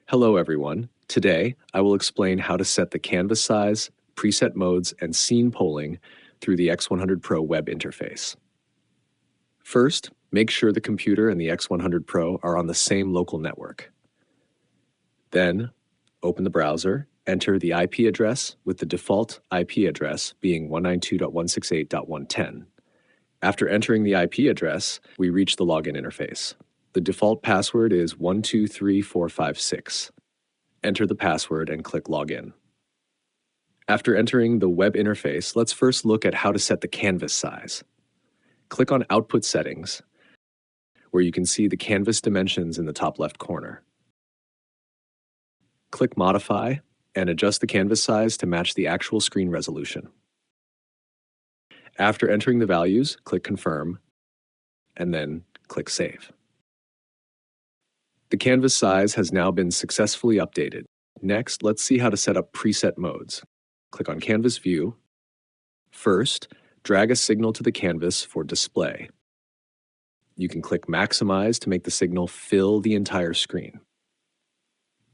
Hello everyone. Today, I will explain how to set the canvas size, preset modes, and scene polling through the X100 Pro web interface. First, make sure the computer and the X100 Pro are on the same local network. Then, open the browser, enter the IP address with the default IP address being 192.168.110. After entering the IP address, we reach the login interface. The default password is 123456. Enter the password and click Login. After entering the web interface, let's first look at how to set the canvas size. Click on Output Settings, where you can see the canvas dimensions in the top left corner. Click Modify and adjust the canvas size to match the actual screen resolution. After entering the values, click Confirm, and then click Save. The canvas size has now been successfully updated. Next, let's see how to set up preset modes. Click on Canvas View. First, drag a signal to the canvas for display. You can click Maximize to make the signal fill the entire screen.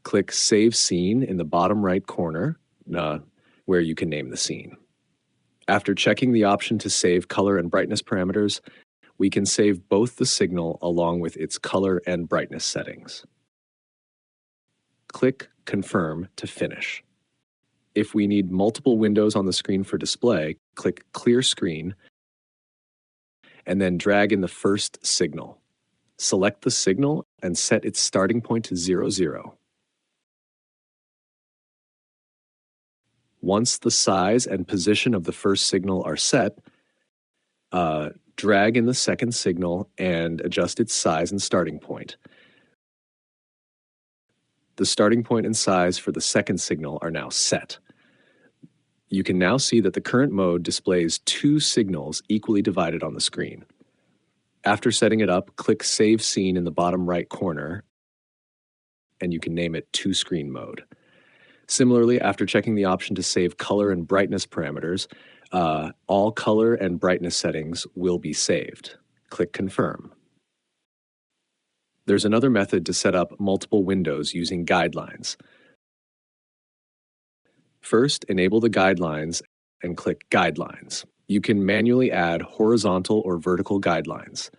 Click Save Scene in the bottom right corner, where you can name the scene. After checking the option to save color and brightness parameters, we can save both the signal along with its color and brightness settings. Click Confirm to finish. If we need multiple windows on the screen for display, click Clear Screen and then drag in the first signal. Select the signal and set its starting point to 0, 0. Once the size and position of the first signal are set, drag in the second signal and adjust its size and starting point. The starting point and size for the second signal are now set. You can now see that the current mode displays two signals equally divided on the screen. After setting it up, click Save Scene in the bottom right corner, and you can name it Two Screen Mode. Similarly, after checking the option to save color and brightness parameters, all color and brightness settings will be saved. Click Confirm. There's another method to set up multiple windows using guidelines. First, enable the guidelines and click Guidelines. You can manually add horizontal or vertical guidelines.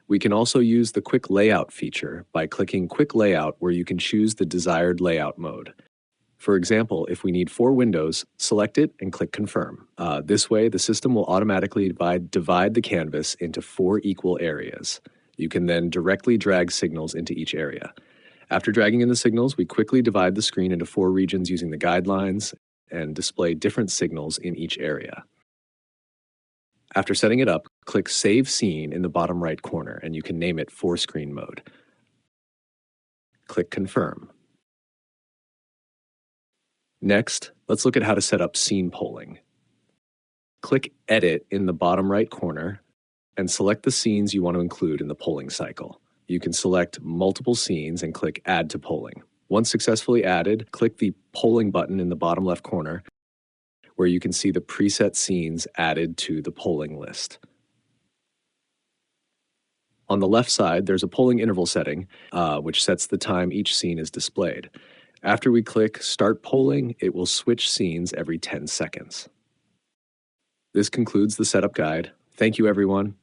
We can also use the Quick Layout feature by clicking Quick Layout, where you can choose the desired layout mode. For example, if we need 4 windows, select it and click Confirm. This way, the system will automatically divide the canvas into 4 equal areas. You can then directly drag signals into each area. After dragging in the signals, we quickly divide the screen into 4 regions using the guidelines and display different signals in each area. After setting it up, click Save Scene in the bottom right corner, and you can name it 4 Screen Mode. Click Confirm. Next, let's look at how to set up scene polling. Click Edit in the bottom right corner and select the scenes you want to include in the polling cycle. You can select multiple scenes and click Add to Polling. Once successfully added, click the Polling button in the bottom left corner, where you can see the preset scenes added to the polling list. On the left side, there's a polling interval setting, which sets the time each scene is displayed. After we click Start Polling, it will switch scenes every 10 seconds. This concludes the setup guide. Thank you, everyone.